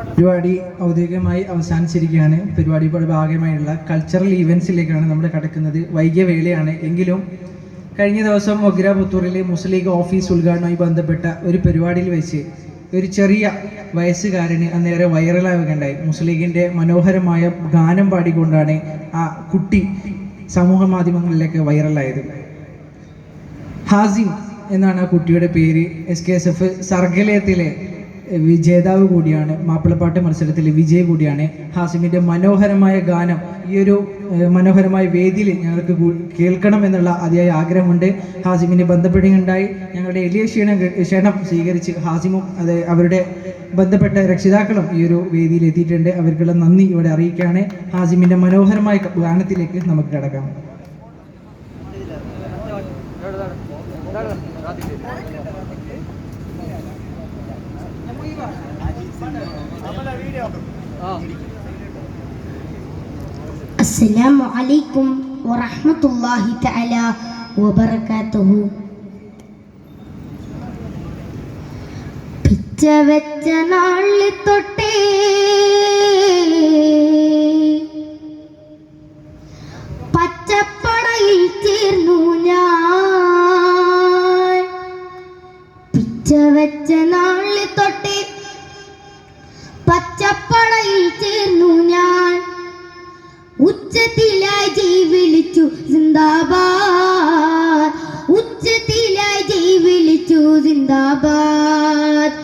പരിപാടി ഔദ്യോഗികമായി അവസാനിച്ചിരിക്കുകയാണ്. പരിപാടിയുടെ ഭാഗമായുള്ള കൾച്ചറൽ ഈവൻസിലേക്കാണ് നമ്മൾ കടക്കുന്നത്. വൈകിയ വേളയാണ് എങ്കിലും കഴിഞ്ഞ ദിവസം മൊഗ്ര പുത്തൂറിലെ മുസ്ലിം ലീഗ് ഓഫീസ് ഉദ്ഘാടനവുമായി ബന്ധപ്പെട്ട ഒരു പരിപാടിയിൽ വെച്ച് ഒരു ചെറിയ വയസ്സുകാരന് അന്നേരം വൈറലാവുകയുണ്ടായി. മുസ്ലിം ലീഗിൻ്റെ മനോഹരമായ ഗാനം പാടിക്കൊണ്ടാണ് ആ കുട്ടി സമൂഹ മാധ്യമങ്ങളിലേക്ക് വൈറലായത്. ഹാസിം എന്നാണ് ആ കുട്ടിയുടെ പേര്. SKSF സർഗലയത്തിലെ വിജേതാവ് കൂടിയാണ്. മാപ്പിളപ്പാട്ട് മത്സരത്തിലെ വിജയ് കൂടിയാണ്. ഹാസിമിൻ്റെ മനോഹരമായ ഗാനം ഈ ഒരു മനോഹരമായ വേദിയിൽ ഞങ്ങൾക്ക് കേൾക്കണം എന്നുള്ള അതിയായ ആഗ്രഹമുണ്ട്. ഹാസിമിനെ ബന്ധപ്പെടുകയുണ്ടായി. ഞങ്ങളുടെ എളിയ ക്ഷണം സ്വീകരിച്ച് ഹാസിമും അവരുടെ ബന്ധപ്പെട്ട രക്ഷിതാക്കളും ഈ ഒരു വേദിയിൽ എത്തിയിട്ടുണ്ട്. അവർക്കുള്ള നന്ദി ഇവിടെ അറിയിക്കുകയാണ്. ഹാസിമിൻ്റെ മനോഹരമായ ഗാനത്തിലേക്ക് നമുക്ക് കടക്കാം. അസ്സലാമു അലൈക്കും വറഹ്മത്തുള്ളാഹി തആല വബറകാതുഹു. പിച്ച വെച്ച നാളിൽ തൊട്ടേ പച്ചപ്പടയിൽ ചേർന്നു ഞാൻ. പിച്ച വെച്ച നാളിൽ തൊട്ടേ പച്ചപ്പടയിൽ ചേർന്നു ഞാൻ. ഉച്ചത്തിലായി ജയ് വിളിച്ചു സിന്ദാബാദ്. ഉച്ചത്തിലായി ജയ് വിളിച്ചു സിന്ദാബാദ്.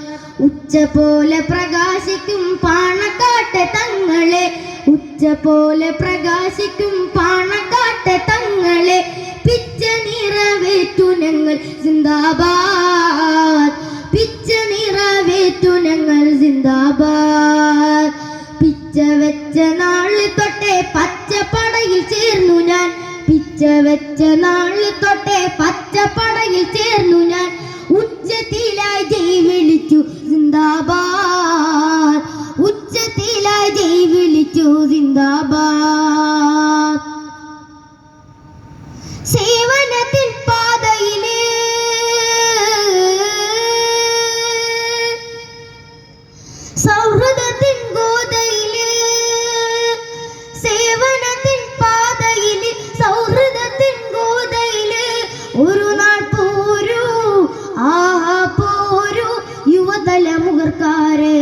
ഉച്ച പോലെ പ്രകാശിക്കും പാണക്കാട്ടെ തങ്ങളെ. ഉച്ച പോലെ പ്രകാശിക്കും പാണക്കാട്ടെ തങ്ങളെ. പിച്ച നിറവേറ്റു ഞങ്ങൾ സിന്ദാബാദ്. പിച്ച നിറവേറ്റു ഞങ്ങൾ സിന്ദാബാദ്. പിച്ച വെച്ച നാളിൽ തൊട്ടേ പച്ചപ്പടയിൽ ചേർന്നു ഞാൻ. പിച്ച വെച്ച നാളിൽ തൊട്ടേ പച്ചപ്പടയിൽ ചേർന്നു ഞാൻ. ഉച്ചത്തിലായി ജയ് വിളിച്ചു സിന്ദാബാദ്. ഉച്ചത്തിലായി ജയ് വിളിച്ചു സിന്ദാബാദ്. സേവനത്തിൻ പാതയില് സൗഹൃദത്തിൻ ഗോതയില്. സേവനത്തിൻ പാതയില് സൗഹൃദത്തിൻ ഗോതയില്. ഒരു നാൾ പോരൂ ആഹാ പോരൂ യുവതലമുഖർക്കാരെ.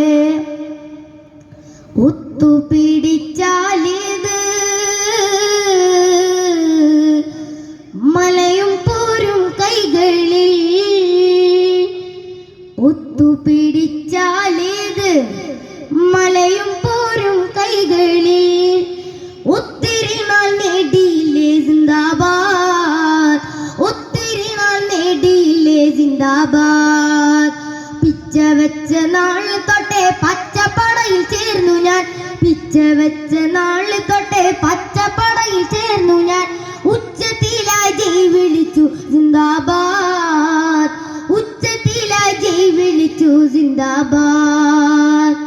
ഒത്തുപിടിച്ചാലിത് മലയും പോരും കൈകളിൽ. ഒത്തുപിടിച്ചാലിത് മലയും പോരും കൈകളിൽ. ഒത്തിരി നാൾ നേടിയില്ലേ സിന്ദാബാദ്. ഒത്തിരി നാൾ നേടിയില്ലേ സിന്ദാബാദ്. പിച്ച വെച്ച നാളിൽ തൊട്ടേ പച്ചപ്പടയിൽ ചേർന്നു ഞാൻ. പിച്ച വെച്ച നാളിൽ തൊട്ടേ പച്ചപ്പടയിൽ ചേർന്നു ഞാൻ. ഉച്ചത്തിലായി ജയ് വിളിച്ചു സിന്ദാബാദ്. ഉച്ചത്തിലായി ജയ് വിളിച്ചു സിന്ദാബാദ്.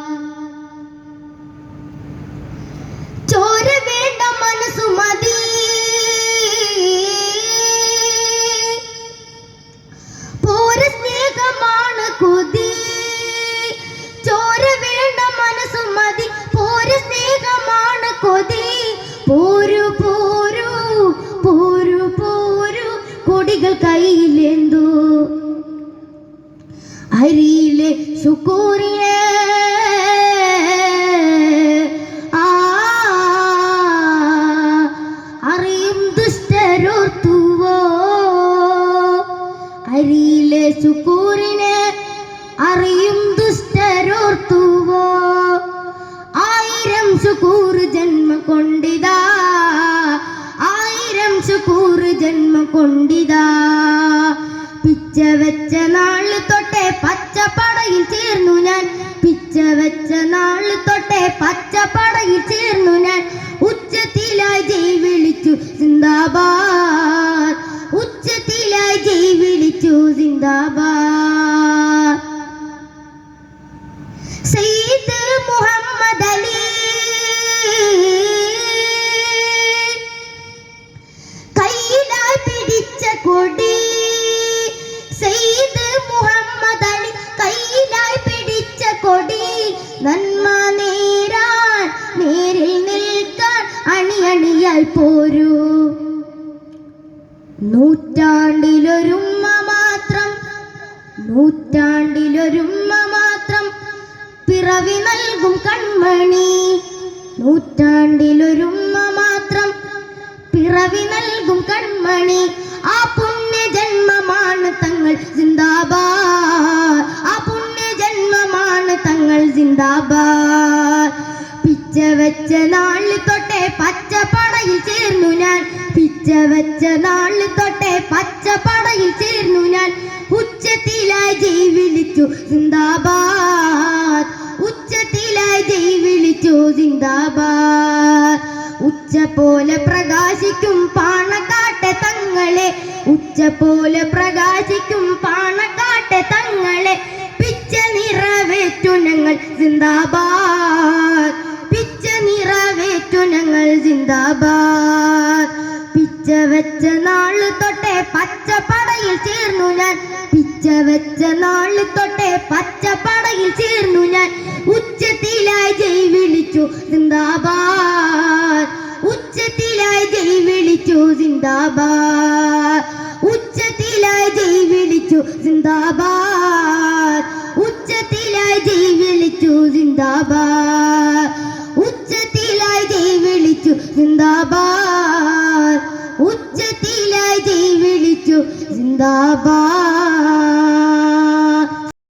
ചോര വേണ്ട മനസ്സു മതി. പോര സ്നേഹമാണ് കൊതി. ചോര വേണ്ട മനസ്സു മതി. പോര സ്നേഹമാണ് കൊതി. പോരു പോരു പോരു പോരു കൊടികൾ കയ്യിലെന്തു. അരിയിലെ ശുക്കൂറിനെ അറിയും ദുഷ്ടരോർത്തുവോ. അരിയിലെ ശുക്കൂറിനെ അറിയും ദുഷ്ടരോർത്തുവോ. 1000 ശുക്കൂർ ജന്മം കൊണ്ടിതാ. 1000 ശുക്കൂർ ജന്മം കൊണ്ടിതാ. പിച്ച വെച്ച നാളിൽ തൊട്ടേ പച്ചപ്പടയിൽ ചേർന്നു ഞാൻ. പിച്ച വെച്ച നാളിൽ തൊട്ടേ പച്ചപ്പടയിൽ ചേർന്നു ഞാൻ. ഉച്ചത്തിലായി ജയ് വിളിച്ചു സിന്ദാബാദ്. ഉച്ചത്തിലായി ജയ് വിളിച്ചു സിന്ദാബാദ്. സയ്യിദ് മുഹമ്മദ് അലി കയ്യിലായി പിടിച്ച കൊടി. സയ്യിദ് മുഹമ്മദ് അലി കയ്യിലായി പിടിച്ച കൊടി. നന്മ പോരൂ. നൂറ്റാണ്ടിലൊരുമ്മ മാത്രം, നൂറ്റാണ്ടിലൊരുമ്മ മാത്രം പിറവി നൽകും കൺമണി. നൂറ്റാണ്ടിലൊരുമ്മ മാത്രം പിറവി നൽകും കൺമണി. ആ പുണ്യജന്മമാണ് തങ്ങൾ സിന്ദാബാദ്, ആ പുണ്യജന്മമാണ് തങ്ങൾ സിന്ദാബാദ്. പിച്ച വെച്ച നാളിൽ തൊട്ടേ പച്ചപ്പടയിൽ ചേർന്നു ഞാൻ, പിച്ച വെച്ച നാളിൽ തൊട്ടേ പച്ചപ്പടയിൽ ചേർന്നു ഞാൻ. ഉച്ചത്തിലായി ജയ് വിളിച്ചു സിന്ദാബാദ്, ഉച്ചത്തിലായി ജയ് വിളിച്ചു സിന്ദാബാദ്. ഉച്ച പോലെ പ്രകാശിക്കും പാണക്കാട്ടെ തങ്ങളെ, ഉച്ച പോലെ പ്രകാശിക്കും പാണക്കാട്ടെ തങ്ങളെ. പിച്ച നിറവേറ്റു ഞങ്ങൾ സിന്ദാബാദ്, പിച്ച നിറവേറ്റു ഞങ്ങൾ സിന്ദാബാദ്. പിച്ച വെച്ച നാള് തൊട്ടേ പച്ചപ്പടയിൽ ചേർന്നു ഞാൻ, പിച്ച വെച്ച നാള് തൊട്ടേ പച്ചപ്പടയിൽ ചേർന്നു ഞാൻ. ഉച്ചത്തിലായി ജയ് വിളിച്ചു സിന്ദാബാദ്, ഉച്ചത്തിലായി ജയ് വിളിച്ചു സിന്ദാബാദ്, ഉച്ചത്തിലായി ജയ് വിളിച്ചു സിന്ദാബാദ്, ഉച്ചത്തിലായി ജയ് വിളിച്ചു സിന്ദാബാദ്, ഉച്ചത്തിലായി ജയ് വിളിച്ചു സിന്ദാബാദ്, ഉച്ചത്തിലായി ജയ് വിളിച്ചു സിന്ദാബാദ്.